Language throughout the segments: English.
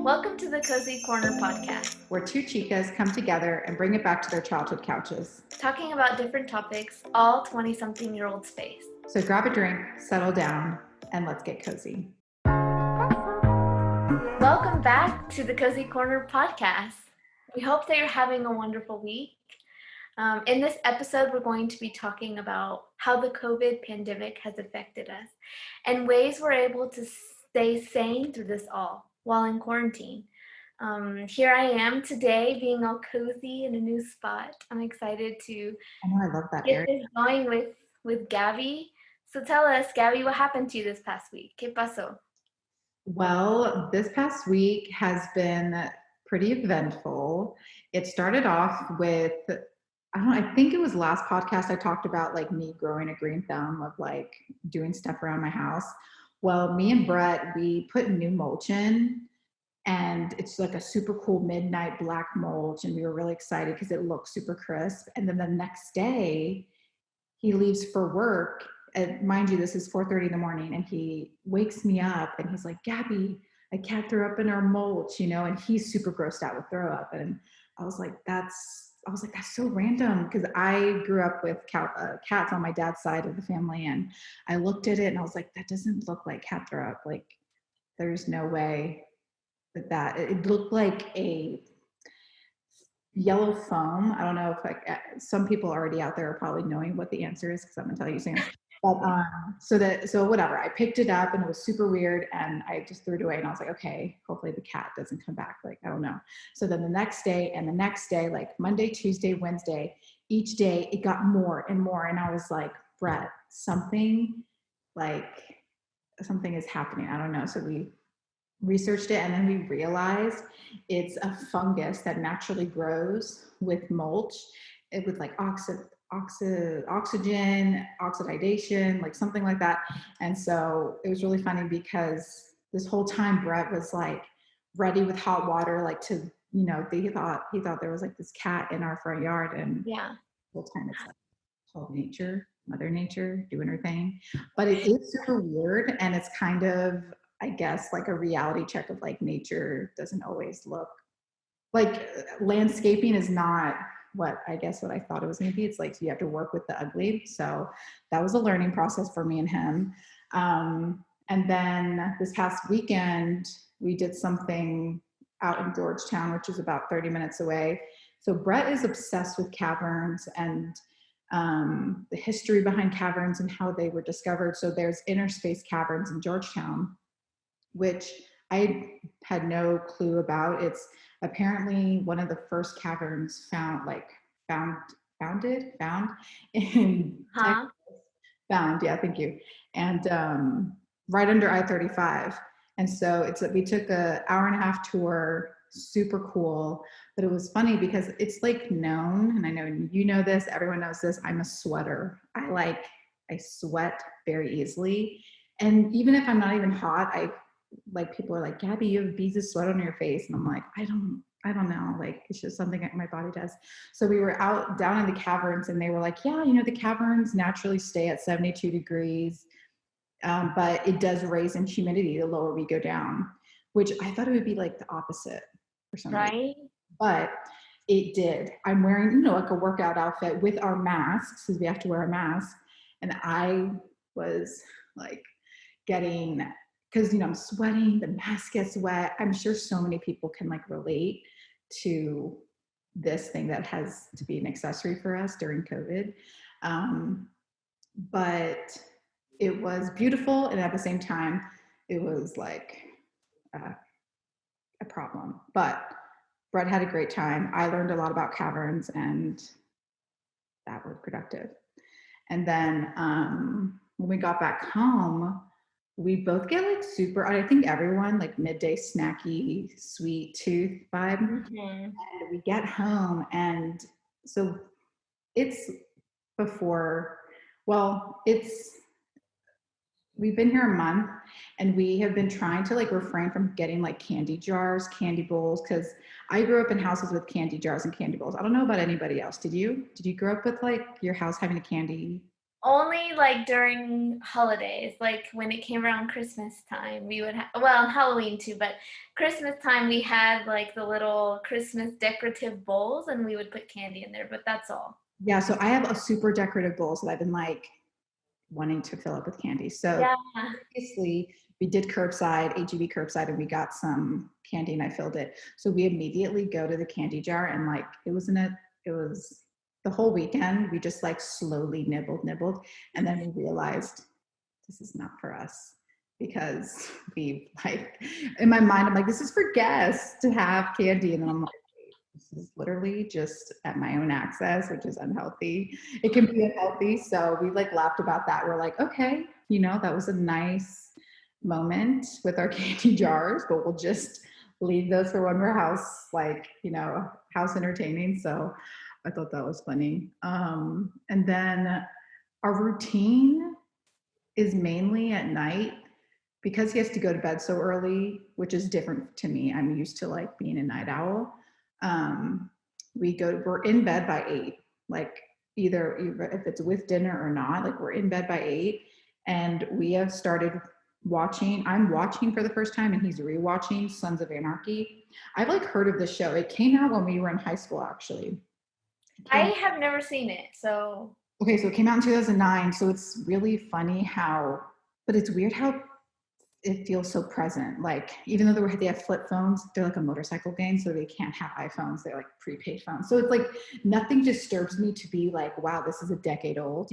Welcome to the Cozy Corner podcast, where two chicas come together and bring it back to their childhood couches. talking about different topics, all 20-something-year-old space. So grab a drink, settle down, and let's get cozy. Welcome back to the Cozy Corner podcast. We hope that you're having a wonderful week. In this episode, we're going to be talking about how the COVID pandemic has affected us and ways we're able to stay sane through this all while in quarantine. Here I am today being all cozy in a new spot. I'm excited to I love that get area. this going with Gabby. So tell us, Gabby, what happened to you this past week? ¿Qué pasó? Well, this past week has been pretty eventful. It started off with, I think it was last podcast I talked about like me growing a green thumb of like doing stuff around my house. Well, me and Brett, we put new mulch in, and it's like a super cool midnight black mulch, and we were really excited because it looked super crisp. And then the next day he leaves for work, and mind you, this is 4:30 in the morning, and he wakes me up and he's like, "Gabby, a cat threw up in our mulch," and he's super grossed out with throw up. And I was like, that's so random, because I grew up with cats on my dad's side of the family, and I looked at it and I was like, that doesn't look like cat throw up. Like, there's no way that it looked like a yellow foam. I don't know if some people already out there are probably knowing what the answer is, because I'm gonna tell you soon. But so whatever, I picked it up and it was super weird, and I just threw it away, and I was like, okay, hopefully the cat doesn't come back. Like, I don't know. So then the next day, like Monday, Tuesday, Wednesday, each day it got more and more, and I was like, Brett, something is happening. I don't know. So we researched it, and then we realized it's a fungus that naturally grows with mulch, with like oxygen, oxidation, like something like that. And so it was really funny, because this whole time Brett was like ready with hot water, like to, he thought there was like this cat in our front yard, and Yeah. the whole time it's like called nature, Mother Nature doing her thing. But it is super weird, and it's kind of, I guess, like a reality check of like nature doesn't always look like, landscaping is not what I thought it was going to be. It's like, you have to work with the ugly. So that was a learning process for me and him. And then this past weekend, we did something out in Georgetown, which is about 30 minutes away. So Brett is obsessed with caverns and the history behind caverns and how they were discovered. So there's inner space caverns in Georgetown, which I had no clue about. It's apparently one of the first caverns found in Texas. Found, yeah, thank you. And right under I-35. And so we took an hour and a half tour, super cool. But it was funny because it's like known, and I know you know this, everyone knows this, I'm a sweater. I sweat very easily. And even if I'm not even hot, people are like, Gabby, you have beads of sweat on your face. And I'm like, I don't know. Like, it's just something that my body does. So we were out down in the caverns, and they were like, yeah, the caverns naturally stay at 72 degrees. But it does raise in humidity the lower we go down, which I thought it would be like the opposite for some reason. But it did. I'm wearing, like a workout outfit with our masks, because we have to wear a mask. And I was like because I'm sweating, the mask gets wet. I'm sure so many people can like relate to this thing that has to be an accessory for us during COVID. But it was beautiful, and at the same time, it was like a problem. But Brett had a great time. I learned a lot about caverns, and that was productive. And then when we got back home, we both get like super, I think everyone, like midday snacky, sweet tooth vibe. Mm-hmm. And we get home, and so we've been here a month, and we have been trying to like refrain from getting like candy jars, candy bowls, because I grew up in houses with candy jars and candy bowls. I don't know about anybody else. Did you grow up with like your house having a candy Only like during holidays, like when it came around Christmas time, we would well, Halloween too, but Christmas time we had like the little Christmas decorative bowls and we would put candy in there, but that's all. Yeah, so I have a super decorative bowl that I've been like wanting to fill up with candy. So Yeah. previously we did curbside, HEB curbside, and we got some candy and I filled it. So we immediately go to the candy jar and like it was the whole weekend. We just like slowly nibbled, and then we realized this is not for us because we like in my mind I'm like this is for guests to have candy, and then I'm like this is literally just at my own access, which is unhealthy. It can be unhealthy. So we like laughed about that. We're like, okay, that was a nice moment with our candy jars, but we'll just leave those for when we're house entertaining. So I thought that was funny. And then our routine is mainly at night because he has to go to bed so early, which is different to me. I'm used to like being a night owl. um, we're in bed by 8, like either if it's with dinner or not, like we're in bed by 8, and we have started I'm watching for the first time and he's rewatching Sons of Anarchy. I've like heard of this show. It came out when we were in high school, actually. I have never seen it, so Okay, so it came out in 2009. So it's really funny but it's weird how it feels so present. Like even though they have flip phones, they're like a motorcycle gang, so they can't have iPhones. They're like prepaid phones. So it's like nothing disturbs me to be like, wow, this is a decade old.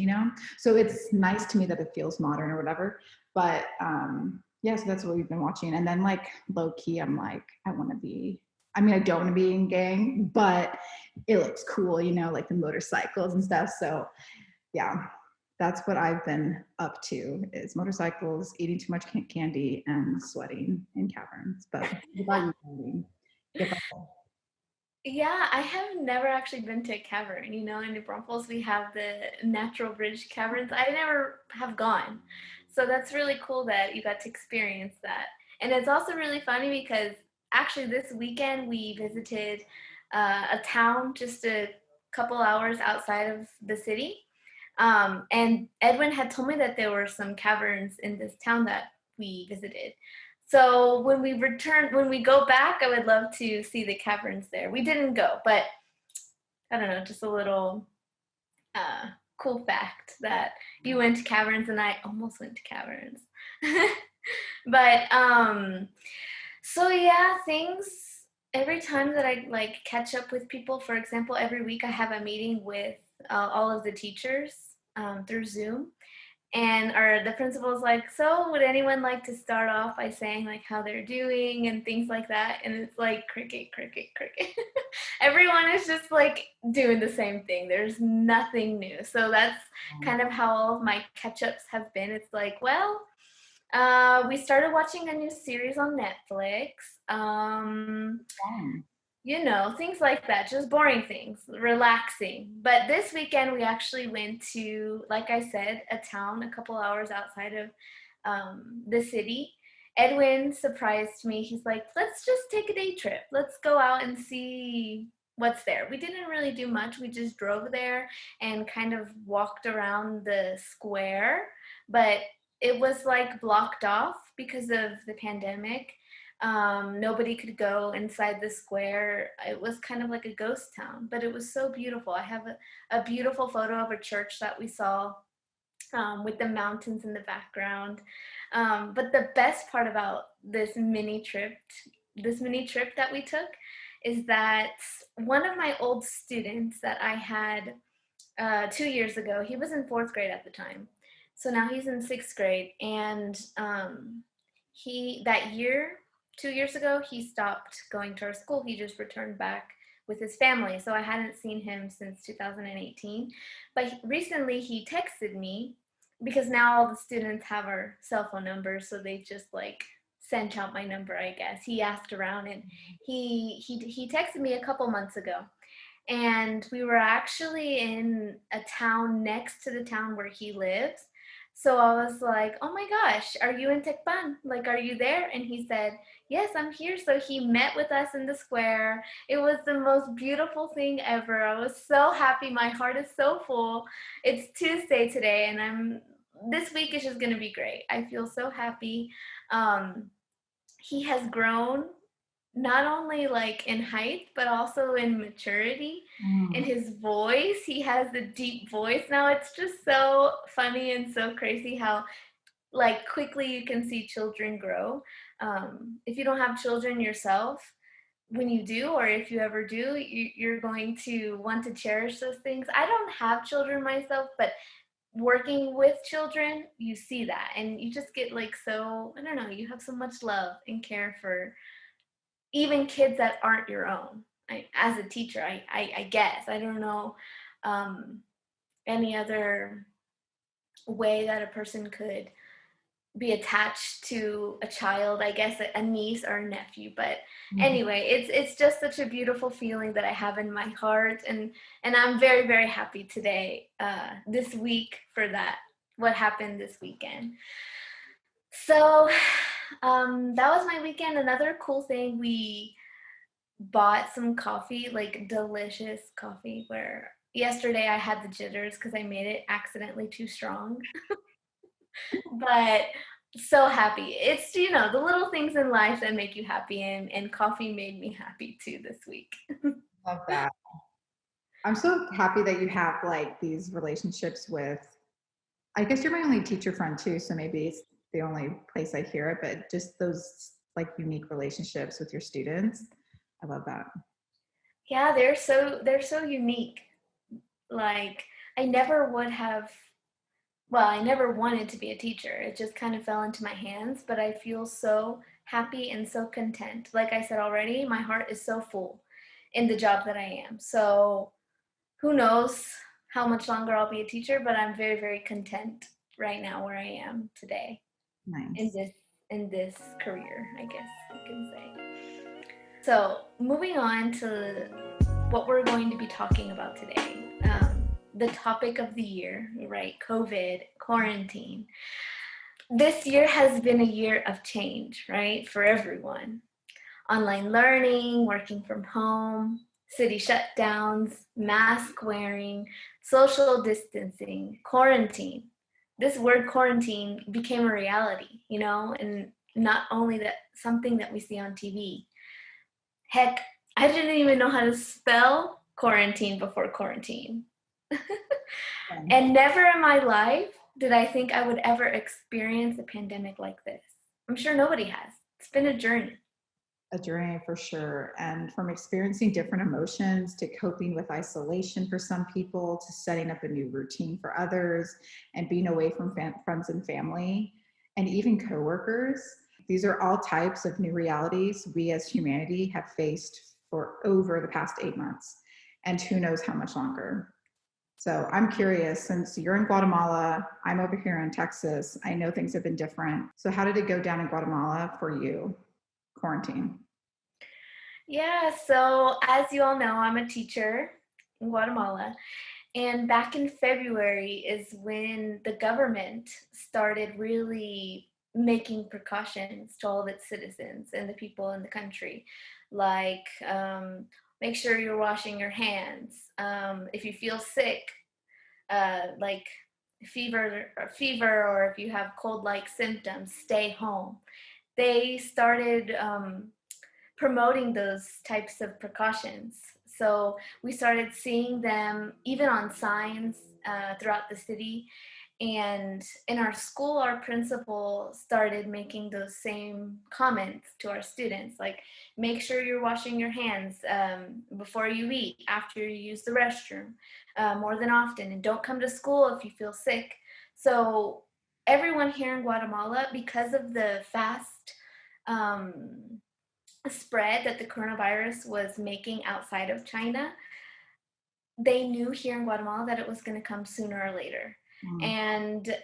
So it's nice to me that it feels modern or whatever. But yeah, so that's what we've been watching. And then like low key, I'm like, I don't want to be in gang, but it looks cool, like the motorcycles and stuff. So yeah, that's what I've been up to is motorcycles, eating too much candy, and sweating in caverns. But what about you, Candy? yeah, I have never actually been to a cavern. In New Braunfels, we have the Natural Bridge Caverns. I never have gone. So that's really cool that you got to experience that. And it's also really funny because actually this weekend we visited a town just a couple hours outside of the city. And Edwin had told me that there were some caverns in this town that we visited. So when we go back, I would love to see the caverns there. We didn't go, but I don't know, just a little uh, cool fact that you went to caverns and I almost went to caverns. But so yeah, things every time that I like catch up with people, for example, every week I have a meeting with all of the teachers through Zoom. And the principal's like, so would anyone like to start off by saying like how they're doing and things like that? And it's like cricket, cricket, cricket. Everyone is just like doing the same thing. There's nothing new. So that's kind of how all of my catch-ups have been. It's like, well, we started watching a new series on Netflix. Things like that, just boring things, relaxing. But this weekend, we actually went to, like I said, a town a couple hours outside of the city. Edwin surprised me. He's like, let's just take a day trip. Let's go out and see what's there. We didn't really do much. We just drove there and kind of walked around the square, but it was like blocked off because of the pandemic. Nobody could go inside the square. It was kind of like a ghost town, but it was so beautiful. I have a beautiful photo of a church that we saw with the mountains in the background. But the best part about this mini trip that we took, is that one of my old students that I had 2 years ago, he was in fourth grade at the time. So now he's in sixth grade, and that year 2 years ago, he stopped going to our school. He just returned back with his family. So I hadn't seen him since 2018. But recently he texted me because now all the students have our cell phone numbers. So they just like sent out my number, I guess. He asked around, and he texted me a couple months ago. And we were actually in a town next to the town where he lives. So I was like, "Oh my gosh, are you in Tekpan? Like, are you there?" And he said, "Yes, I'm here." So he met with us in the square. It was the most beautiful thing ever. I was so happy. My heart is so full. It's Tuesday today, and this week is just gonna be great. I feel so happy. Um, he has grown not only like in height but also in maturity. In Mm. his voice, he has a deep voice now. It's just so funny and so crazy how like quickly you can see children grow. If you don't have children yourself, when you do, or if you ever do, you're going to want to cherish those things. I don't have children myself, but working with children, you see that, and you just get like, so I don't know, you have so much love and care for even kids that aren't your own. As a teacher, I guess I don't know um, any other way that a person could be attached to a child. I guess a niece or a nephew. But Mhm. anyway, it's just such a beautiful feeling that I have in my heart, and I'm very very happy today, this week, for that. What happened this weekend? So that was my weekend. Another cool thing, we bought some coffee, like delicious coffee, where yesterday I had the jitters because I made it accidentally too strong. But so happy. It's, the little things in life that make you happy, and coffee made me happy too this week. Love that. I'm so happy that you have like these relationships with, I guess you're my only teacher friend too, so maybe it's the only place I hear it, but just those like unique relationships with your students. I love that. Yeah, they're so unique. Like, I never would have, well, I never wanted to be a teacher. It just kind of fell into my hands, but I feel so happy and so content. Like I said already, my heart is so full in the job that I am. So who knows how much longer I'll be a teacher, but I'm very, very content right now where I am today in Nice. this career, I guess you can say. So moving on to what we're going to be talking about today. The topic of the year, right? COVID, quarantine. This year has been a year of change, right? For everyone. Online learning, working from home, city shutdowns, mask wearing, social distancing, quarantine. This word quarantine became a reality, and not only that, something that we see on TV. Heck, I didn't even know how to spell quarantine before quarantine. Fun. And never in my life did I think I would ever experience a pandemic like this. I'm sure nobody has. It's been a journey. A journey for sure. And from experiencing different emotions to coping with isolation for some people to setting up a new routine for others and being away from friends and family and even coworkers. These are all types of new realities we as humanity have faced for over the past 8 months, and who knows how much longer. So I'm curious, since you're in Guatemala, I'm over here in Texas, I know things have been different. So how did it go down in Guatemala for you, quarantine? Yeah, so as you all know, I'm a teacher in Guatemala. And back in February is when the government started really making precautions to all of its citizens and the people in the country. Like, make sure you're washing your hands. If you feel sick, like fever, or if you have cold-like symptoms, stay home. They started promoting those types of precautions. So we started seeing them even on signs throughout the city. And in our school, our principal started making those same comments to our students, like, make sure you're washing your hands before you eat, after you use the restroom, more than often, and don't come to school if you feel sick. So everyone here in Guatemala, because of the fast um, spread that the coronavirus was making outside of China, they knew here in Guatemala that it was going to come sooner or later. Mm. And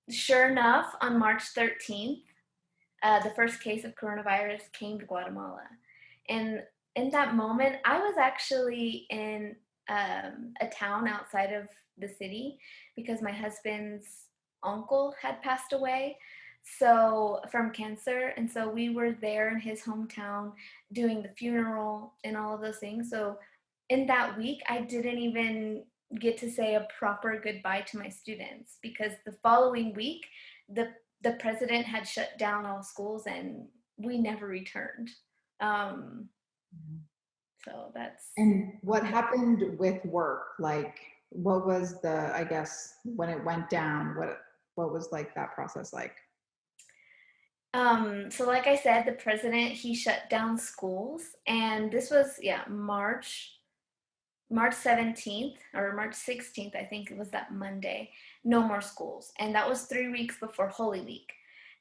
sure enough, on March 13th, the first case of coronavirus came to Guatemala. And in that moment, I was actually in a town outside of the city because my husband's uncle had passed away, so from cancer, and so we were there in his hometown doing the funeral and all of those things. So in that week, I didn't even get to say a proper goodbye to my students because the following week, the the president had shut down all schools and we never returned. Um, so that's And what happened with work? Like, what was the, I guess, when it went down, what was like that process like? so like I said, the president he shut down schools, and this was March 17th or March 16th, I think it was that Monday. No more schools, and that was 3 weeks before Holy Week.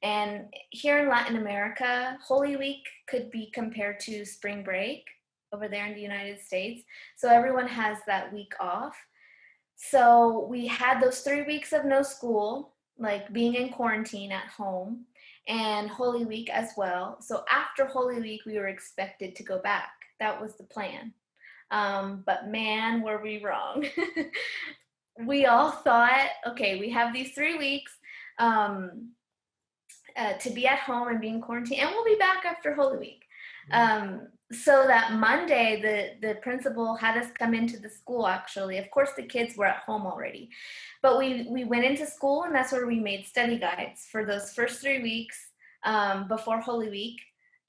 And here in Latin America, Holy Week could be compared to spring break over there in the United States. So everyone has that week off. So we had those 3 weeks of no school, like being in quarantine at home, and Holy Week as well. So after Holy Week, we were expected to go back. That was the plan. But man, were we wrong. We all thought, okay, we have these 3 weeks um, to be at home and be in quarantine, and we'll be back after Holy Week. So that Monday, the principal had us come into the school. Actually, of course, the kids were at home already, but we went into school, and that's where we made study guides for those first 3 weeks before Holy Week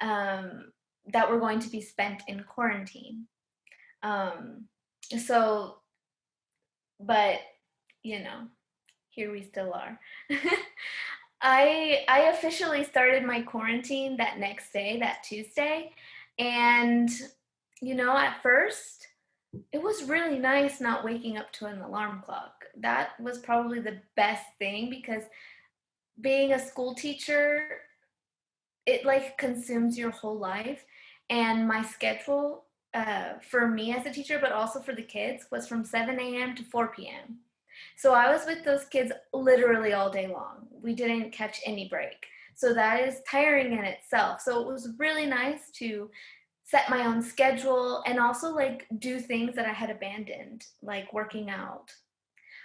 that were going to be spent in quarantine. Um, so, but you know, here we still are. I officially started my quarantine that next day, that Tuesday, and at first it was really nice not waking up to an alarm clock. That was probably the best thing because being a school teacher, it like consumes your whole life, and my schedule for me as a teacher, but also for the kids, was from 7 a.m. to 4 p.m. So I was with those kids literally all day long. We didn't catch any break. So that is tiring in itself. So it was really nice to set my own schedule and also like do things that I had abandoned, like working out.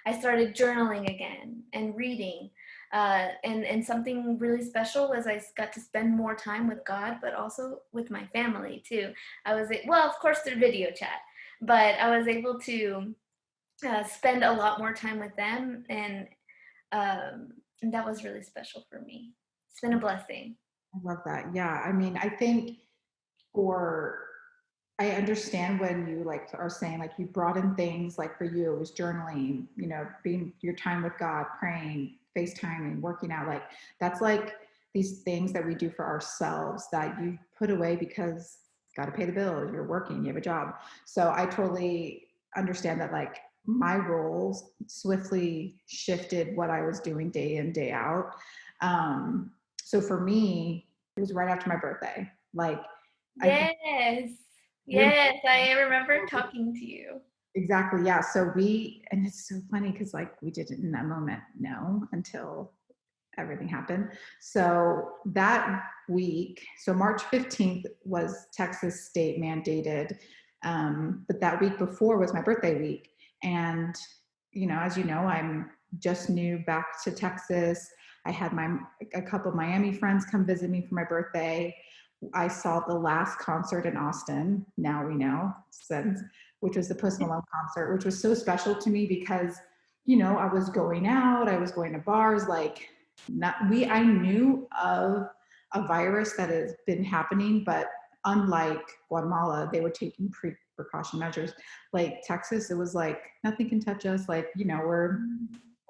I started journaling again and reading. And something really special was I got to spend more time with God, but also with my family too. Well, of course, through video chat, but I was able to spend a lot more time with them, and that was really special for me. It's been a blessing. I love that. Yeah. I mean, I think for I understand when you like are saying like you brought in things like for you it was journaling, being your time with God, praying, FaceTiming, working out. Like that's like these things that we do for ourselves that you put away because got to pay the bills, you're working, you have a job. So I totally understand that like my roles swiftly shifted what I was doing day in, day out. So for me, it was right after my birthday. Like I think Yes. we Yes, I remember talking to you. exactly, yeah. And it's so funny because like we didn't in that moment know until everything happened. So that week, so March 15th was Texas state mandated, but that week before was my birthday week. And as you know, I'm just new back to Texas. I had a couple of Miami friends come visit me for my birthday. I saw the last concert in Austin, now we know, since, which was the Post Malone concert, which was so special to me because, I was going out, I was going to bars, like I knew of a virus that has been happening, but unlike Guatemala, they were taking precaution measures. Like Texas, it was like nothing can touch us. Like, it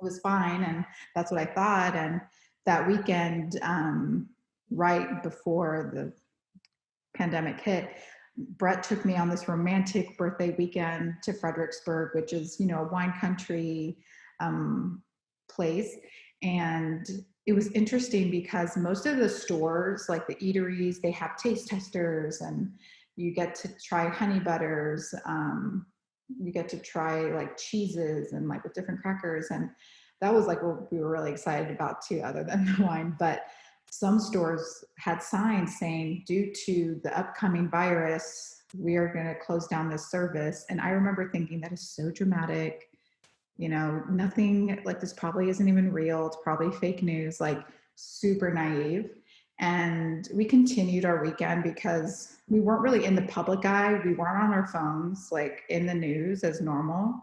was fine. And that's what I thought. And that weekend, right before the pandemic hit, Brett took me on this romantic birthday weekend to Fredericksburg, which is, a wine country place. And it was interesting because most of the stores, like the eateries, they have taste testers and you get to try honey butters. You get to try like cheeses and like with different crackers. And that was like what we were really excited about too, other than the wine. But some stores had signs saying, due to the upcoming virus, we are going to close down this service. And I remember thinking that is so dramatic. Nothing like this probably isn't even real. It's probably fake news, like super naive. And we continued our weekend because we weren't really in the public eye. We weren't on our phones, like in the news as normal.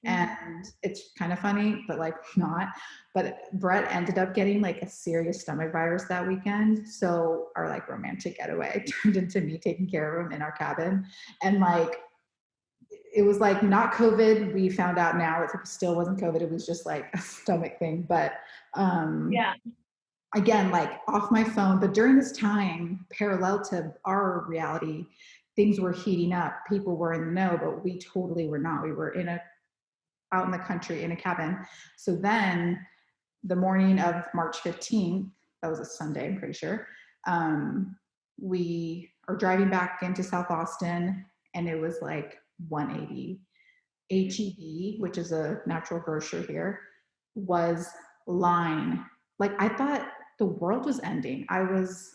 And it's kind of funny, but like not. But Brett ended up getting like a serious stomach virus that weekend. So our like romantic getaway turned into me taking care of him in our cabin. And like it was like not COVID. We found out now it still wasn't COVID. It was just like a stomach thing. But Yeah. again, like off my phone. But during this time, parallel to our reality, things were heating up. People were in the know, but we totally were not. We were out in the country in a cabin. So then the morning of March 15th, that was a Sunday, I'm pretty sure, we are driving back into South Austin, and it was like 180. HEB, which is a natural grocer here, was line. Like I thought the world was ending. I was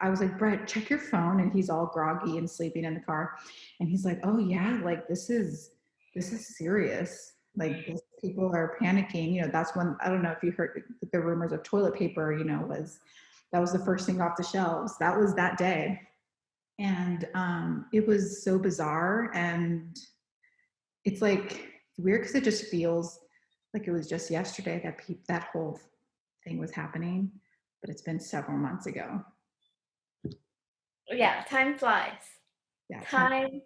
like, Brett, check your phone. And he's all groggy and sleeping in the car. And he's like, oh yeah, like this is serious. Like people are panicking. That's when I don't know if you heard the rumors of toilet paper, that was the first thing off the shelves. That was that day. And it was so bizarre. And it's like weird because it just feels like it was just yesterday that whole thing was happening, but it's been several months ago. Yeah, time flies. Yeah, Time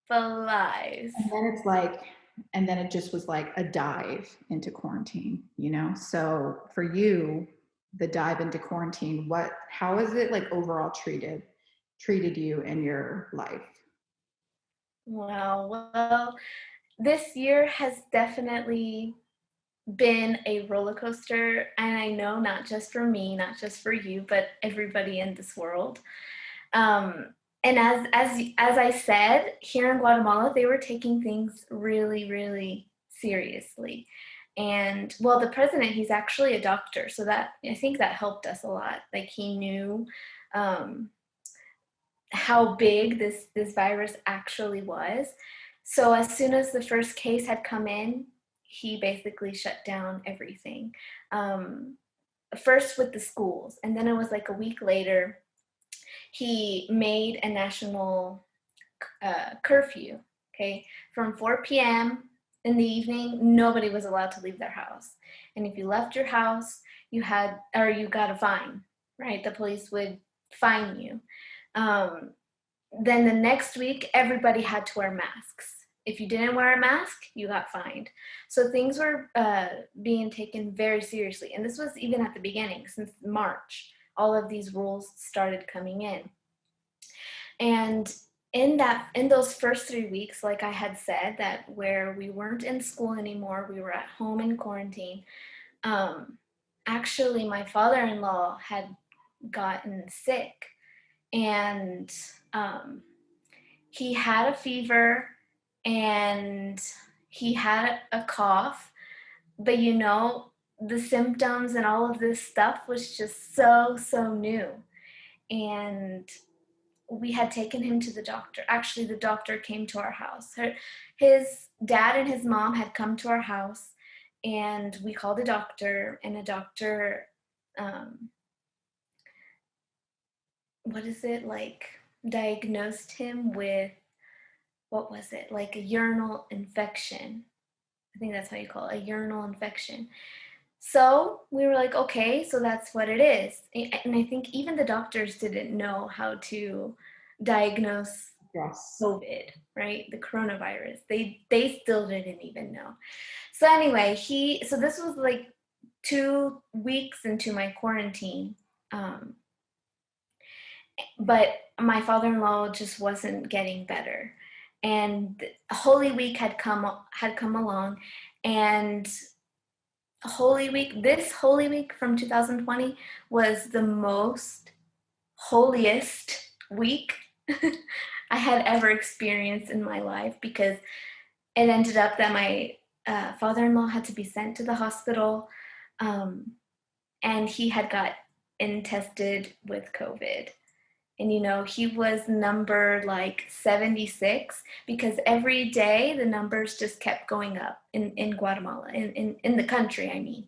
flies. and then it's like, and then it just was like a dive into quarantine. So for you, the dive into quarantine, how is it like overall treated you in your life? Wow. Well, this year has definitely been a roller coaster, and I know not just for me, not just for you, but everybody in this world. And as I said, here in Guatemala, they were taking things really, really seriously. And well, the president, he's actually a doctor, so that I think that helped us a lot. Like he knew um, how big this virus actually was. So as soon as the first case had come in, he basically shut down everything. Um, First with the schools, and then it was like a week later, he made a national curfew. Okay, from 4 p.m. in the evening, nobody was allowed to leave their house, and if you left your house, you got a fine. Right, the police would fine you. Um, then the next week, everybody had to wear masks. If you didn't wear a mask, you got fined. So things were being taken very seriously. And this was even at the beginning, since March, all of these rules started coming in. And in those first 3 weeks, like I had said, that where we weren't in school anymore, we were at home in quarantine. Um, Actually, my father-in-law had gotten sick, and he had a fever and he had a cough, but the symptoms and all of this stuff was just so new. And we had taken him to the doctor. Actually, the doctor came to our house. His dad and his mom had come to our house, and we called a doctor, and a doctor, what is it, like, diagnosed him with, what was it, like a urinal infection. I think that's how you call it, a urinal infection. So we were like, okay, so that's what it is. And I think even the doctors didn't know how to diagnose Yes. COVID, right? The coronavirus. They still didn't even know. So anyway, so this was like 2 weeks into my quarantine. But my father-in-law just wasn't getting better. And Holy Week had come along, and this Holy Week from 2020 was the most holiest week I had ever experienced in my life, because it ended up that my father-in-law had to be sent to the hospital, and he had got tested with COVID. And, he was number like 76 because every day the numbers just kept going up in Guatemala, in the country, I mean.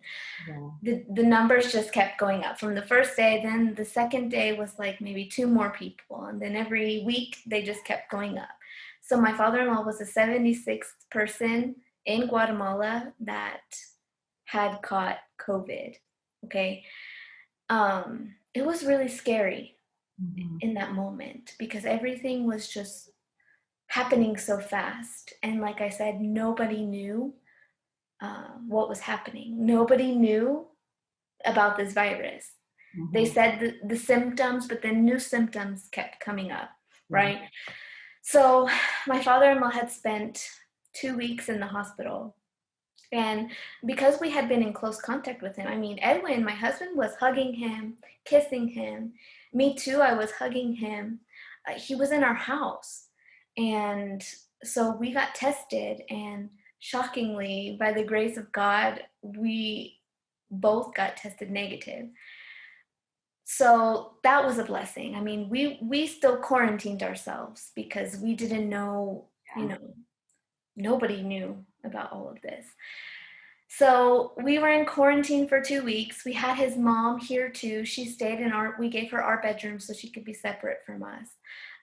Yeah. The numbers just kept going up from the first day. Then the second day was like maybe 2 more people. And then every week they just kept going up. So my father-in-law was the 76th person in Guatemala that had caught COVID. Okay. It was really scary Mhm. in that moment because everything was just happening so fast. And like I said, nobody knew what was happening. Nobody knew about this virus. They Mhm. said the symptoms, but then new symptoms kept coming up, Yeah. right? So my father-in-law had spent 2 weeks in the hospital. And because we had been in close contact with him, I mean, Edwin, my husband, was hugging him, kissing him. Me too, I was hugging him. He was in our house. And so we got tested, and shockingly, by the grace of God, we both got tested negative. So that was a blessing. I mean, we still quarantined ourselves because we didn't know, Yeah. nobody knew about all of this. So we were in quarantine for 2 weeks. We had his mom here too. She stayed we gave her our bedroom so she could be separate from us.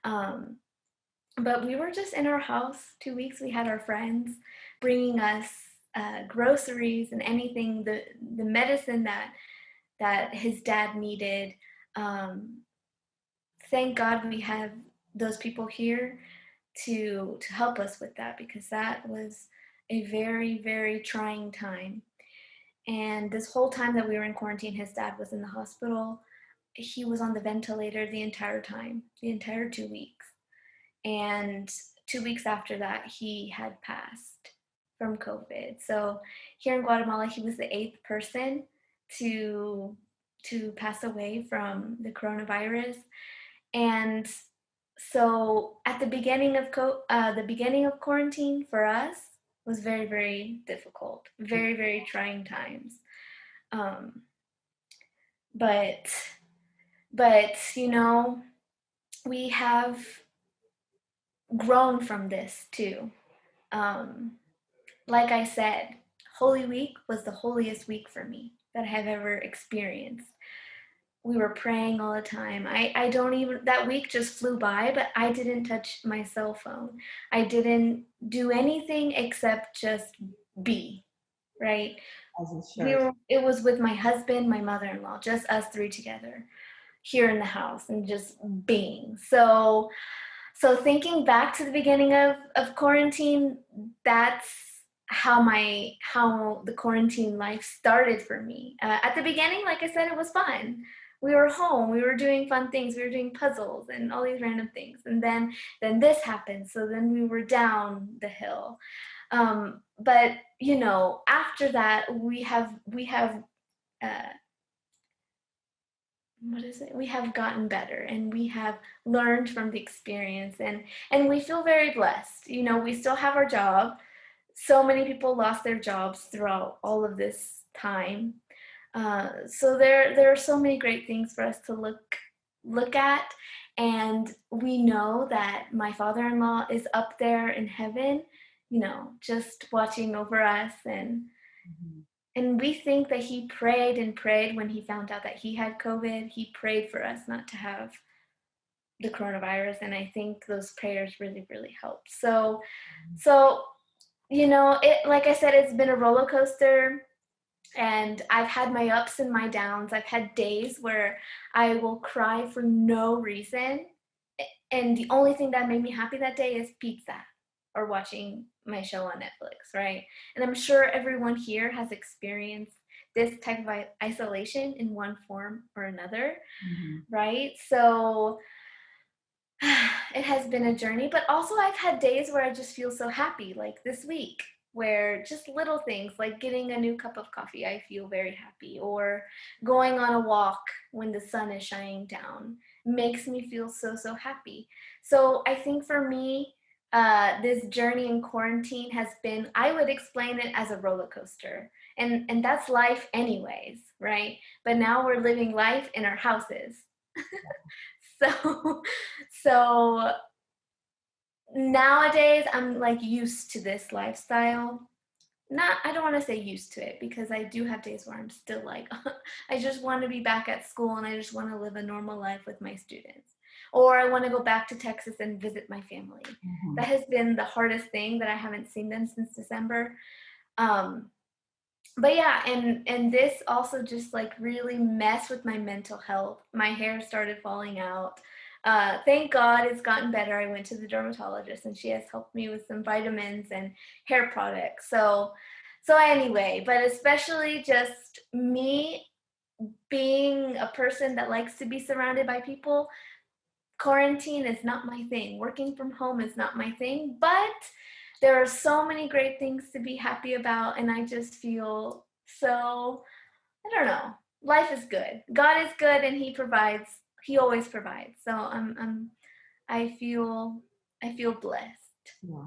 Um, but we were just in our house 2 weeks. We had our friends bringing us groceries and anything, the medicine that his dad needed. Um, thank God we have those people here to help us with that because that was a very, very trying time. And this whole time that we were in quarantine, his dad was in the hospital. He was on the ventilator the entire time, the entire 2 weeks. And 2 weeks after that, he had passed from COVID. So here in Guatemala, he was the eighth person to pass away from the coronavirus. And so at the beginning of the beginning of quarantine for us was very, very difficult, very, very trying times. Um, but but we have grown from this too. Um, like I said, Holy Week was the holiest week for me that I have ever experienced. We were praying all the time. I don't even, that week just flew by, but I didn't touch my cell phone. I didn't do anything except just be, right? As it should. It was with my husband, my mother-in-law, just us three together here in the house and just being. So thinking back to the beginning of quarantine, that's how the quarantine life started for me. At the beginning, like I said, it was fun. We were home, we were doing fun things, we were doing puzzles and all these random things. And then this happened, so then we were down the hill. But after that, we have uh, what is it? We have gotten better and we have learned from the experience, and we feel very blessed. We still have our job. So many people lost their jobs throughout all of this time. So there are so many great things for us to look at, and we know that my father-in-law is up there in heaven, just watching over us, Mhm. and we think that he prayed and prayed when he found out that he had COVID. He prayed for us not to have the coronavirus, and I think those prayers really, really helped. So it, like I said, it's been a roller coaster, and I've had my ups and my downs. I've had days where I will cry for no reason, and the only thing that made me happy that day is pizza or watching my show on Netflix, right? And I'm sure everyone here has experienced this type of isolation in one form or another, Mhm. right? So it has been a journey, but also I've had days where I just feel so happy, like this week, where just little things like getting a new cup of coffee, I feel very happy, or going on a walk when the sun is shining down makes me feel so, so happy. So I think for me, this journey in quarantine has been, I would explain it as a roller coaster. And that's life anyways, right? But now we're living life in our houses. So, so nowadays I'm like used to this lifestyle. Not, I don't want to say used to it because I do have days where I'm still like, I just want to be back at school and I just want to live a normal life with my students. Or I want to go back to Texas and visit my family. Mm-hmm. That has been the hardest thing, that I haven't seen them since December. Um, but yeah, and this also just like really messed with my mental health. My hair started falling out. Thank God it's gotten better. I went to the dermatologist and she has helped me with some vitamins and hair products. So anyway, but especially just me being a person that likes to be surrounded by people, quarantine is not my thing. Working from home is not my thing, but there are so many great things to be happy about, and I just feel so, I don't know. Life is good. God is good and he provides. He always provides. So I feel I feel blessed. Yeah.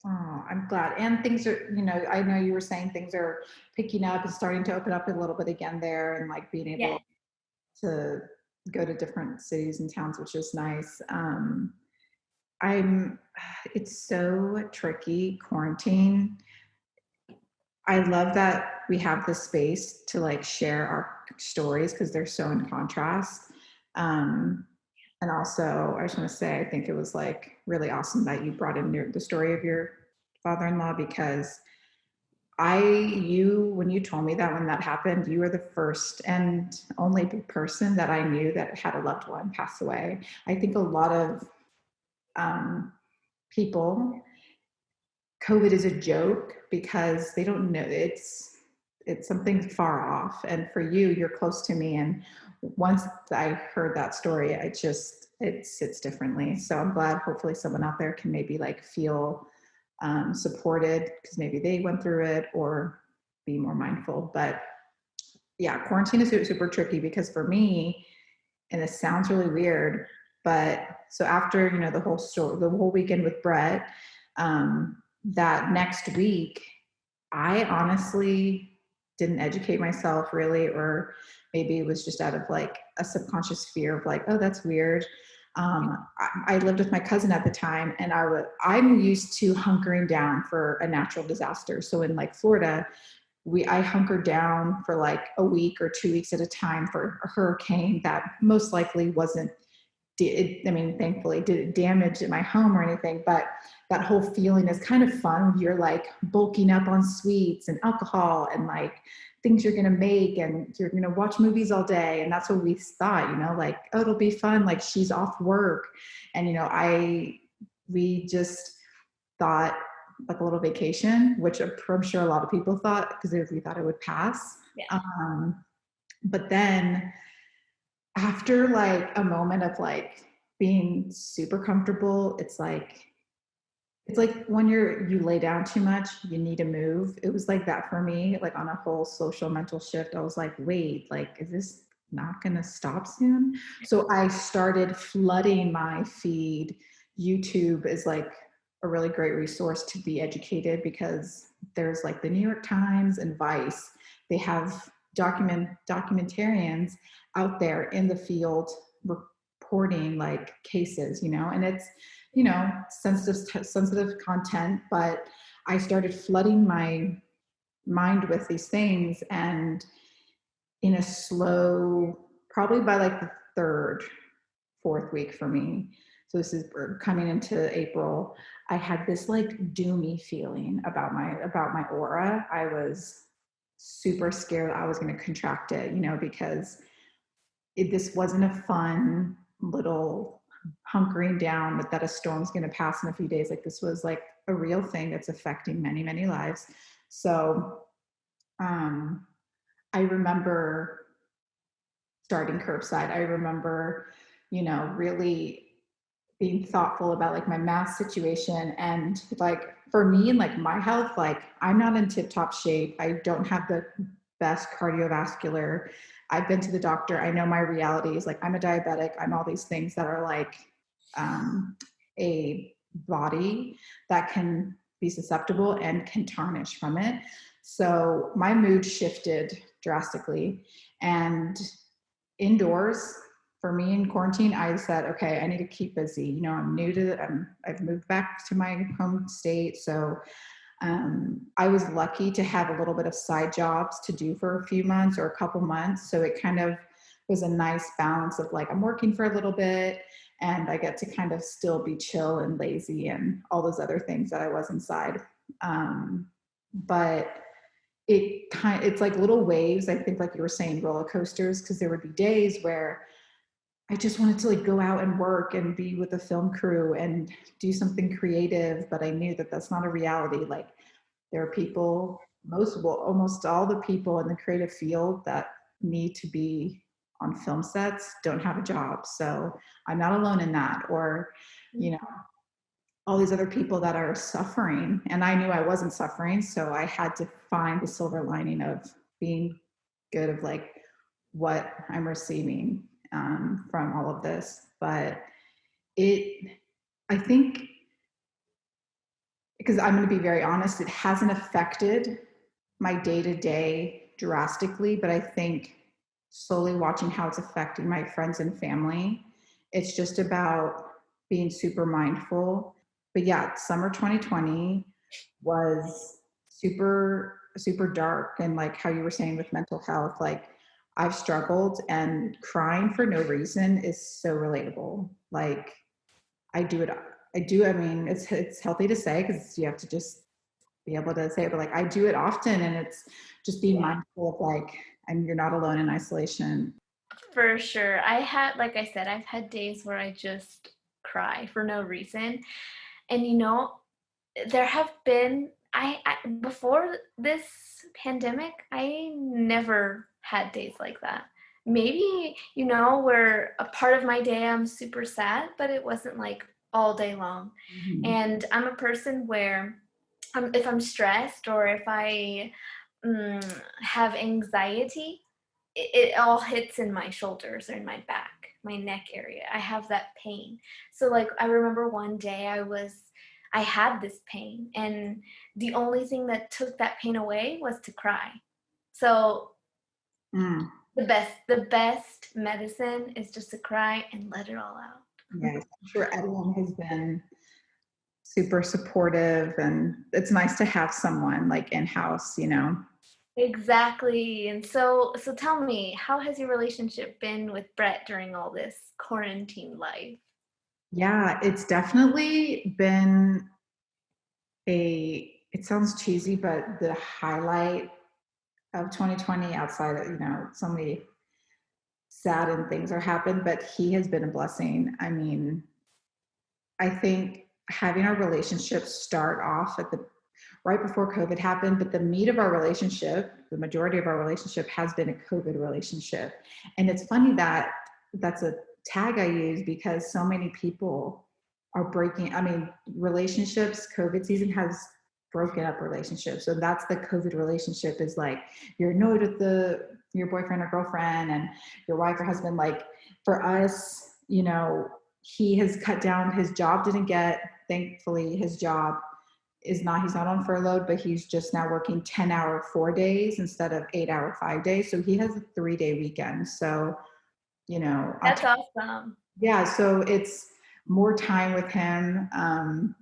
Oh, I'm glad. And things are, I know you were saying things are picking up and starting to open up a little bit again there, and like being able Yes. to go to different cities and towns, which is nice. I'm, it's so tricky, quarantine. I love that we have the space to like share our stories because they're so in contrast. Um, and also, I just want to say, I think it was like really awesome that you brought in the story of your father-in-law, because when you told me that when that happened, you were the first and only person that I knew that had a loved one pass away. I think a lot of um, people, COVID is a joke because they don't know it's something far off. And for you, you're close to me. And once I heard that story, it sits differently. So I'm glad hopefully someone out there can maybe like feel supported because maybe they went through it, or be more mindful. But yeah, quarantine is super tricky because for me, and this sounds really weird, but so after, the whole weekend with Brett, that next week, I honestly didn't educate myself really, or maybe it was just out of like a subconscious fear of like, oh, that's weird. I lived with my cousin at the time, and I'm used to hunkering down for a natural disaster. So in like Florida, I hunkered down for like a week or 2 weeks at a time for a hurricane that most likely wasn't, thankfully didn't damage my home or anything, but that whole feeling is kind of fun. You're like bulking up on sweets and alcohol and like things you're going to make, and you're going to watch movies all day. And that's what we thought, like, oh, it'll be fun. Like she's off work. And, we just thought like a little vacation, which I'm sure a lot of people thought because we thought it would pass. Yeah. But then after like a moment of like being super comfortable, it's like when you lay down too much, you need to move. It was like that for me, like on a whole social mental shift. I was like, wait, like, is this not going to stop soon? So I started flooding my feed. YouTube is like a really great resource to be educated because there's like the New York Times and Vice. They have documentarians out there in the field reporting like cases, and it's, sensitive content, but I started flooding my mind with these things, and in a slow, probably by like the third, fourth week for me. So this is coming into April. I had this like doomy feeling about my aura. I was super scared I was going to contract it, because this wasn't a fun little hunkering down that a storm's going to pass in a few days. Like this was like a real thing that's affecting many, many lives. So I remember starting curbside. I remember, really being thoughtful about like my mask situation, and like for me and like my health, like I'm not in tip top shape. I don't have the best cardiovascular. I've been to the doctor. I know my reality is like I'm a diabetic. I'm all these things that are like a body that can be susceptible and can tarnish from it. So my mood shifted drastically, and indoors, for me in quarantine, I said, okay, I need to keep busy. You know, I'm new to, I've moved back to my home state. So I was lucky to have a little bit of side jobs to do for a few months or a couple months. So it kind of was a nice balance of like, I'm working for a little bit and I get to kind of still be chill and lazy and all those other things that I was inside. But it's like little waves. I think, like you were saying, roller coasters, because there would be days where I just wanted to like go out and work and be with the film crew and do something creative, but I knew that that's not a reality. Like there are people, almost all the people in the creative field that need to be on film sets don't have a job. So I'm not alone in that. Or, you know, all these other people that are suffering, and I knew I wasn't suffering, so I had to find the silver lining of being good, of like what I'm receiving from all of this. But I think, because I'm going to be very honest, it hasn't affected my day to day drastically, but I think slowly watching how it's affecting my friends and family, it's just about being super mindful. But yeah, summer 2020 was super dark. And like how you were saying with mental health, like I've struggled, and crying for no reason is so relatable. Like I do it. I do. I mean, it's healthy to say because you have to just be able to say it, but like I do it often, and it's just being mindful of like, and you're not alone in isolation. For sure. I had, like I said, I've had days where I just cry for no reason. And there have been before this pandemic, I never had days like that. Maybe, where a part of my day I'm super sad, but it wasn't like all day long. Mm-hmm. And I'm a person where if I'm stressed or if I have anxiety, it all hits in my shoulders or in my back, my neck area. I have that pain. So like I remember one day I had this pain, and the only thing that took that pain away was to cry. So Mm. the best medicine is just to cry and let it all out. Yes, I'm sure everyone has been super supportive, and it's nice to have someone like in house, you know. Exactly. And so tell me, how has your relationship been with Brett during all this quarantine life? Yeah, it's definitely been it sounds cheesy, but the highlight of 2020, outside of, so many sad and things are happened, but he has been a blessing. I mean, I think having our relationship start off at the right before COVID happened, but the meat of our relationship, the majority of our relationship has been a COVID relationship. And it's funny that that's a tag I use, because so many people are breaking, I mean, relationships, COVID season has broken up relationships. So that's the COVID relationship, is like you're annoyed with your boyfriend or girlfriend and your wife or husband. Like for us, he has cut down, his job didn't get, thankfully his job he's not on furlough, but he's just now working 10-hour 4 days instead of 8-hour 5 days. So he has a 3-day weekend. So, That's awesome. yeah, so it's more time with him.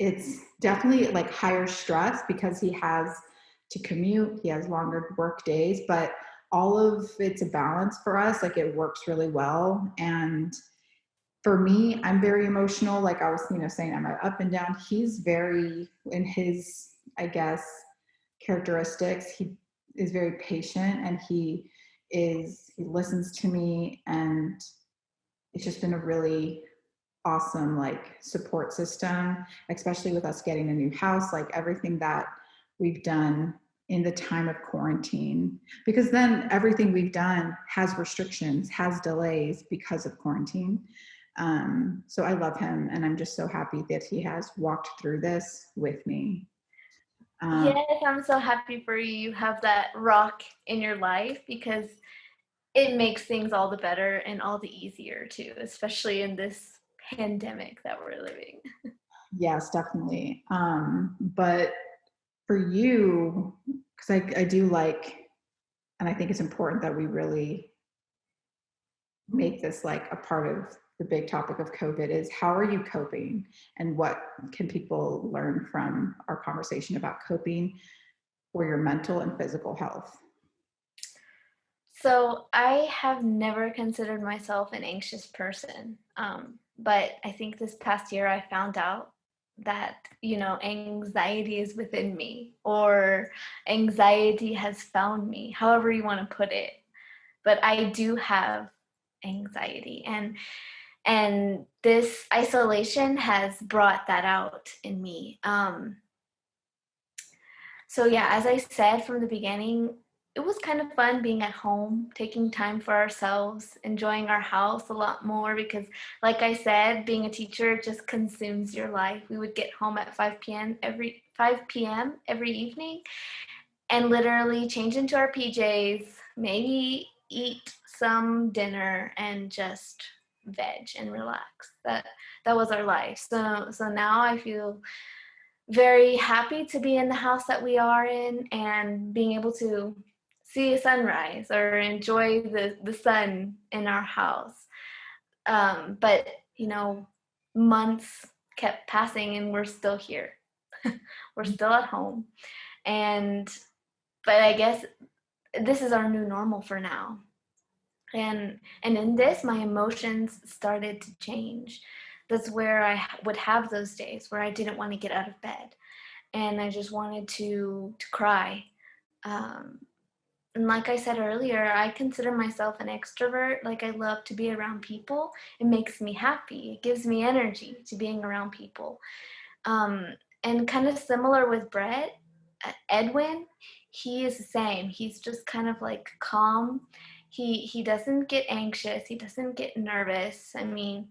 It's definitely like higher stress because he has to commute, he has longer work days, but all of it's a balance for us. Like it works really well. And for me, I'm very emotional. Like I was, saying, I'm up and down. He's very, in his, I guess, characteristics, he is very patient, and he listens to me, and it's just been a really awesome like support system, especially with us getting a new house, like everything that we've done in the time of quarantine, because then everything we've done has restrictions, has delays because of quarantine. So I love him, and I'm just so happy that he has walked through this with me. Yes, I'm so happy for you. You have that rock in your life because it makes things all the better and all the easier too, especially in this pandemic that we're living. Yes, definitely. But for you, because I do like, and I think it's important that we really make this like a part of the big topic of COVID is how are you coping and what can people learn from our conversation about coping for your mental and physical health? So I have never considered myself an anxious person. But I think this past year I found out that, anxiety is within me, or anxiety has found me, however you want to put it. But I do have anxiety, and this isolation has brought that out in me. So yeah, as I said from the beginning, it was kind of fun being at home, taking time for ourselves, enjoying our house a lot more because, like I said, being a teacher just consumes your life. We would get home at 5 p.m. every evening and literally change into our PJs, maybe eat some dinner and just veg and relax. That was our life. So now I feel very happy to be in the house that we are in and being able to see a sunrise or enjoy the sun in our house. But, months kept passing and we're still here. We're still at home. And, but I guess this is our new normal for now. And in this, my emotions started to change. That's where I would have those days where I didn't want to get out of bed and I just wanted to cry. Um, and like I said earlier, I consider myself an extrovert. Like I love to be around people. It makes me happy. It gives me energy to being around people. Um, and kind of similar with Brett, Edwin, he is the same. He's just kind of like calm. He doesn't get anxious. He doesn't get nervous. I mean,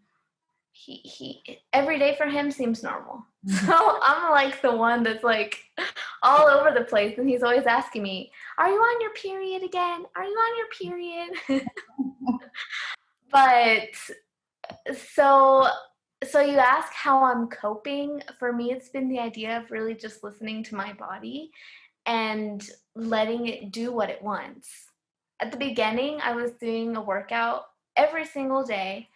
he every day for him seems normal. Mhm. So I'm like the one that's like all over the place, and he's always asking me, "Are you on your period again? Are you on your period?" But so so you ask how I'm coping. For me, it's been the idea of really just listening to my body and letting it do what it wants. At the beginning, I was doing a workout every single day,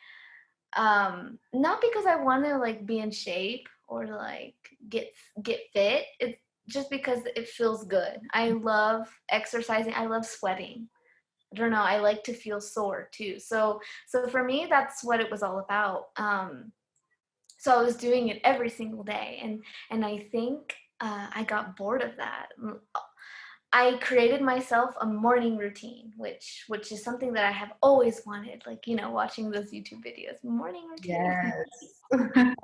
not because I want to like be in shape or like get fit. It's just because it feels good. I love exercising. I love sweating. I don't know. I like to feel sore too. So for me, that's what it was all about. So I was doing it every single day, and I think I got bored of that. I created myself a morning routine, which is something that I have always wanted, like, watching those YouTube videos, morning routine. Yes.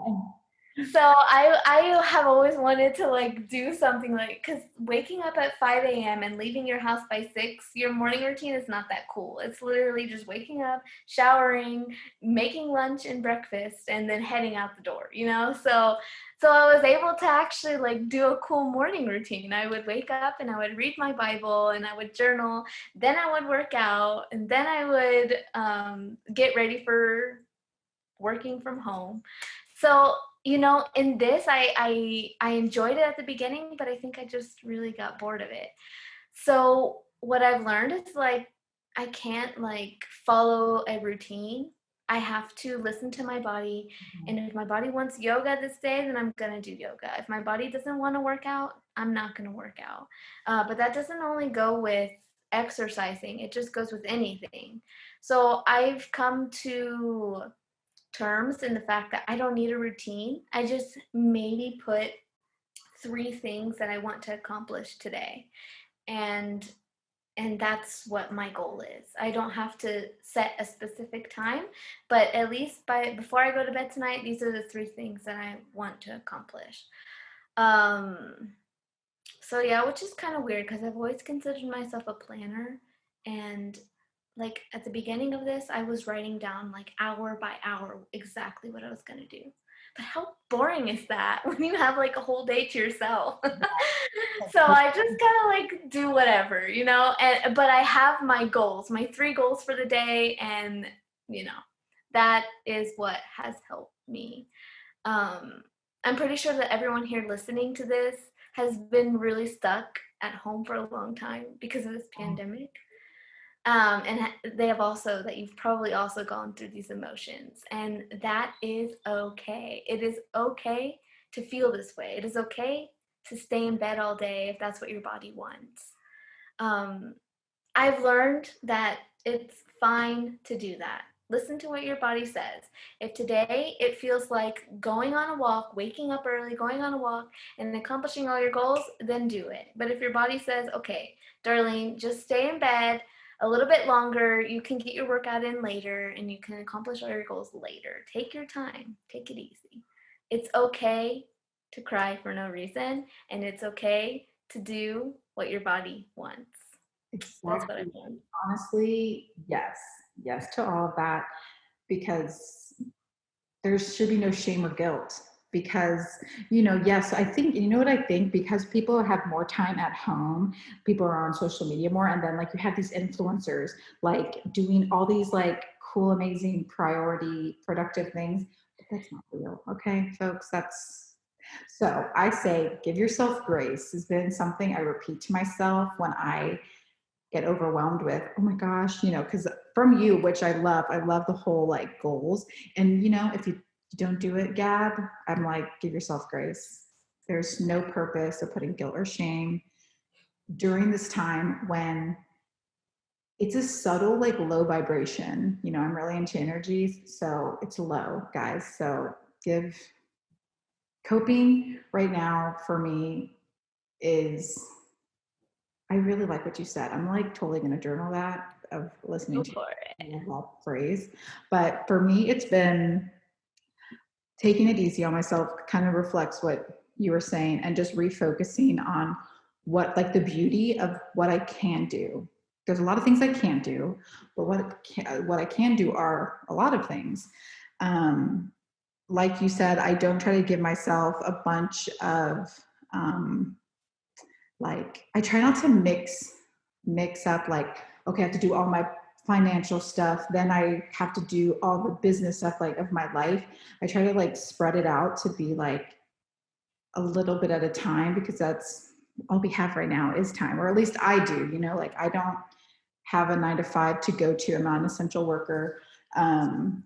So I have always wanted to like do something like, because waking up at 5 a.m. and leaving your house by 6, your morning routine is not that cool. It's literally just waking up, showering, making lunch and breakfast, and then heading out the door. So I was able to actually like do a cool morning routine. I would wake up and I would read my Bible and I would journal, then I would work out, and then I would get ready for working from home. So, in this, I enjoyed it at the beginning, but I think I just really got bored of it. So what I've learned is like I can't like follow a routine. I have to listen to my body, and if my body wants yoga this day, then I'm gonna do yoga. If my body doesn't want to work out, I'm not gonna work out. But that doesn't only go with exercising; it just goes with anything. So I've come to terms in the fact that I don't need a routine. I just maybe put 3 things that I want to accomplish today. And and that's what my goal is. I don't have to set a specific time, but at least before I go to bed tonight, these are the 3 things that I want to accomplish. Um so yeah, which is kind of weird because I've always considered myself a planner, and like at the beginning of this, I was writing down like hour by hour exactly what I was going to do. But how boring is that when you have like a whole day to yourself? So I just kind of like do whatever. And but I have my goals, my 3 goals for the day, and you know, that is what has helped me. um, I'm pretty sure that everyone here listening to this has been really stuck at home for a long time because of this pandemic. And they have also that you've probably also gone through these emotions, and that is okay. It is okay to feel this way. It is okay to stay in bed all day if that's what your body wants. Um, I've learned that it's fine to do that. Listen to what your body says. If today it feels like going on a walk, waking up early, going on a walk, and accomplishing all your goals, then do it. But if your body says, okay, Darlene, just stay in bed a little bit longer, you can get your workout in later and you can accomplish all your goals later. Take your time, take it easy. It's okay to cry for no reason, and it's okay to do what your body wants. That's what I've Exactly. learned. Honestly, yes. Yes to all of that, because there should be no shame or guilt. Because, yes, I think, what I think, because people have more time at home, people are on social media more, and then like you have these influencers like doing all these like cool, amazing, priority, productive things. But that's not real. Okay, folks, so I say give yourself grace. Has been something I repeat to myself when I get overwhelmed with, oh my gosh, because from you, which I love the whole like goals. And, if you don't do it, Gab, I'm like, give yourself grace. There's no purpose of putting guilt or shame during this time when it's a subtle, like low vibration. I'm really into energies. So it's low, guys. So give coping right now for me is I really like what you said. I'm like totally going to journal that of listening Go to for it. that phrase. But for me, it's been taking it easy on myself, kind of reflects what you were saying, and just refocusing on what, like the beauty of what I can do. There's a lot of things I can't do, but what I can do are a lot of things. Um, like you said, I don't try to give myself a bunch of like I try not to mix up like, okay, I have to do all my financial stuff, then I have to do all the business stuff like of my life. I try to like spread it out to be like a little bit at a time, because that's all we have right now is time, or at least I do, like I don't have a 9 to 5 to go to. I'm not an essential worker.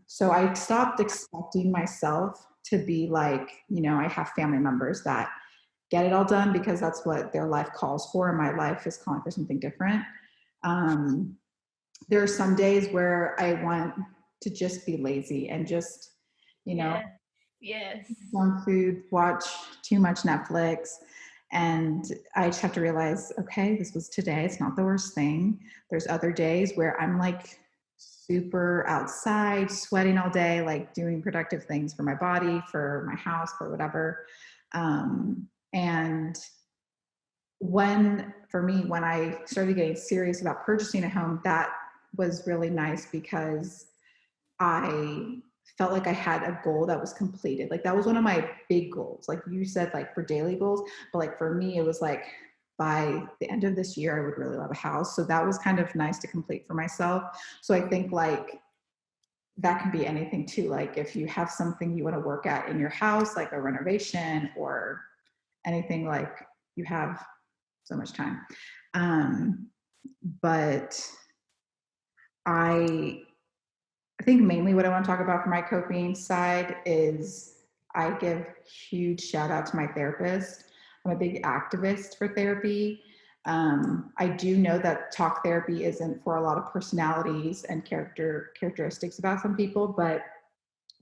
So I stopped expecting myself to be like, I have family members that get it all done because that's what their life calls for, and my life is calling for something different. Um, there are some days where I want to just be lazy and just, you know, Yes. Yes. junk food, watch too much Netflix. And I just have to realize, okay, this was today. It's not the worst thing. There's other days where I'm like super outside, sweating all day, like doing productive things for my body, for my house, for whatever. And for me, when I started getting serious about purchasing a home, that was really nice because I felt like I had a goal that was completed. Like that was one of my big goals. Like you said, like for daily goals, but like for me, it was like by the end of this year, I would really love a house. So that was kind of nice to complete for myself. So I think like that can be anything too. Like if you have something you want to work at in your house, like a renovation or anything, like you have so much time. Um, but I I think mainly what I want to talk about for my coping side is I give huge shout out to my therapist. I'm a big activist for therapy. I do know that talk therapy isn't for a lot of personalities and characteristics about some people, but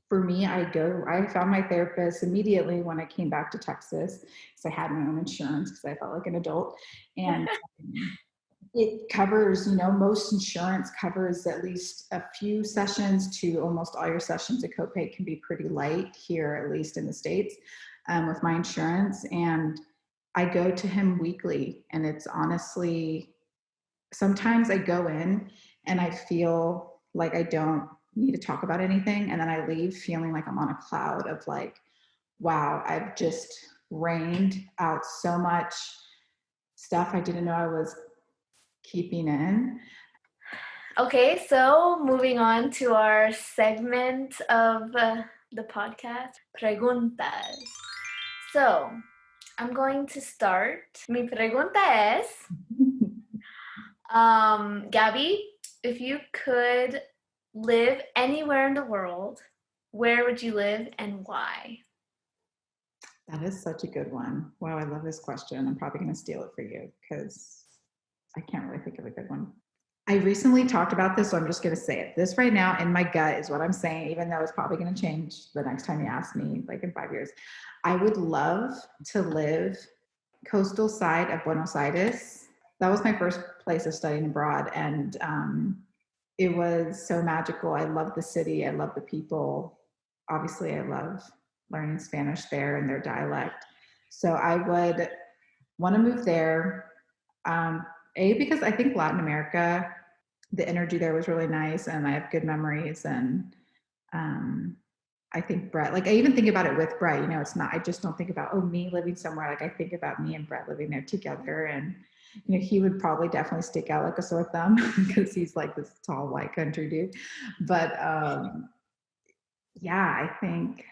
for me, I found my therapist immediately when I came back to Texas because I had my own insurance because I felt like an adult. And it covers, most insurance covers at least a few sessions to almost all your sessions. A copay can be pretty light here, at least in the States, with my insurance. And I go to him weekly, and it's honestly, sometimes I go in and I feel like I don't need to talk about anything. And then I leave feeling like I'm on a cloud of like, wow, I've just rained out so much stuff I didn't know I was keeping in. Okay, so moving on to our segment of the podcast, preguntas. So, I'm going to start. Mi pregunta es, Gabby, If you could live anywhere in the world, where would you live and why? That is such a good one. Wow, I love this question. I'm probably going to steal it for you because I can't really think of a good one. I recently talked about this, so I'm just going to say it. This right now in my gut is what I'm saying, even though it's probably going to change the next time you ask me, like in 5 years. I would love to live coastal side of Buenos Aires. That was my first place of studying abroad, and it was so magical. I love the city. I love the people. Obviously, I love learning Spanish there and their dialect. So I would want to move there. Because I think Latin America, the energy there was really nice, and I have good memories. And I think Brett, like I even think about it with Brett. It's not. I just don't think about me living somewhere. Like I think about me and Brett living there together, and he would probably definitely stick out like a sore thumb because he's like this tall white country dude. But yeah, I think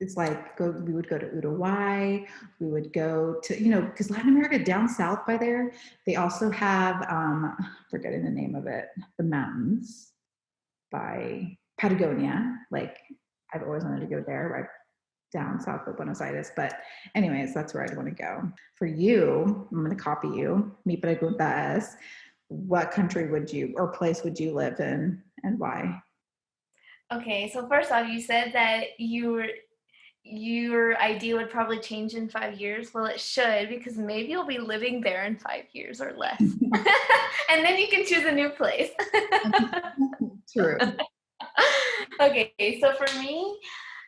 it's like we would go to Uruguay, we would go to, because Latin America down south by there, they also have, forgetting the name of it, the mountains by Patagonia. Like I've always wanted to go there, right down south of Buenos Aires. But anyways, that's where I'd want to go. For you, I'm going to copy you. Mi pregunta es, what country would you, or place would you live in and why? Okay, so first off, you said that your idea would probably change in 5 years. Well, it should, because maybe you'll be living there in 5 years or less. And then you can choose a new place. True. Okay, so for me,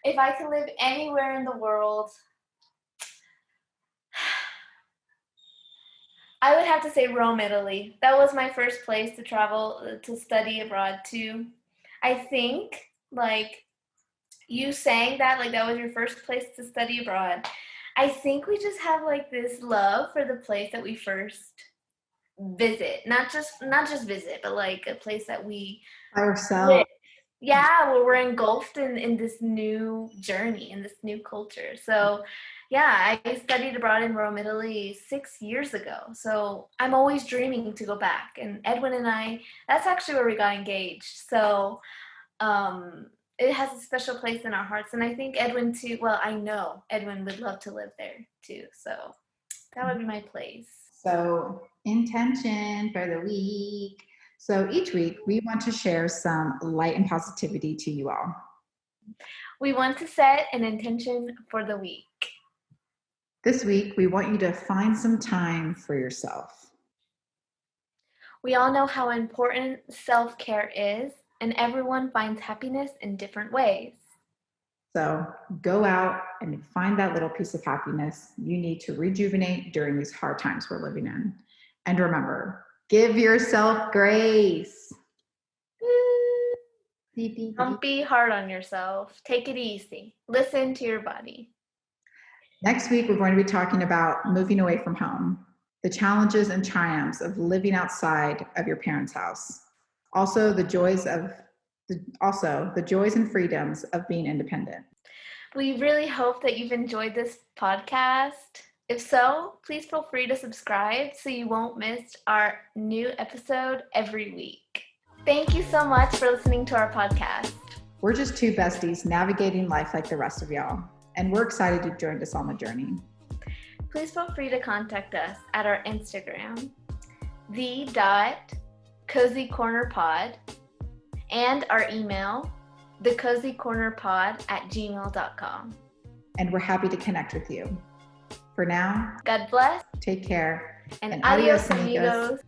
if I could live anywhere in the world, I would have to say Rome, Italy. That was my first place to travel to study abroad to. I think, like, you saying that, like, that was your first place to study abroad. I think we just have, like, this love for the place that we first visit. Not just visit, but, like, a place that we Ourselves. live. Yeah, where we're engulfed in this new journey, in this new culture. So, yeah, I studied abroad in Rome, Italy 6 years ago. So I'm always dreaming to go back. And Edwin and I, that's actually where we got engaged. So it has a special place in our hearts. And I think Edwin too, well, I know Edwin would love to live there too. So that would be my place. So, intention for the week. So, each week we want to share some light and positivity to you all. We want to set an intention for the week. This week, we want you to find some time for yourself. We all know how important self-care is, and everyone finds happiness in different ways. So go out and find that little piece of happiness you need to rejuvenate during these hard times we're living in. And remember, give yourself grace. Don't be hard on yourself. Take it easy. Listen to your body. Next week, we're going to be talking about moving away from home, the challenges and triumphs of living outside of your parents' house. Also, the joys and freedoms of being independent. We really hope that you've enjoyed this podcast. If so, please feel free to subscribe so you won't miss our new episode every week. Thank you so much for listening to our podcast. We're just two besties navigating life like the rest of y'all, and we're excited you joined us on the journey. Please feel free to contact us at our Instagram, the.cozycornerpod, and our email, thecozycornerpod@gmail.com. And we're happy to connect with you. For now, God bless. take care. And adios, amigos.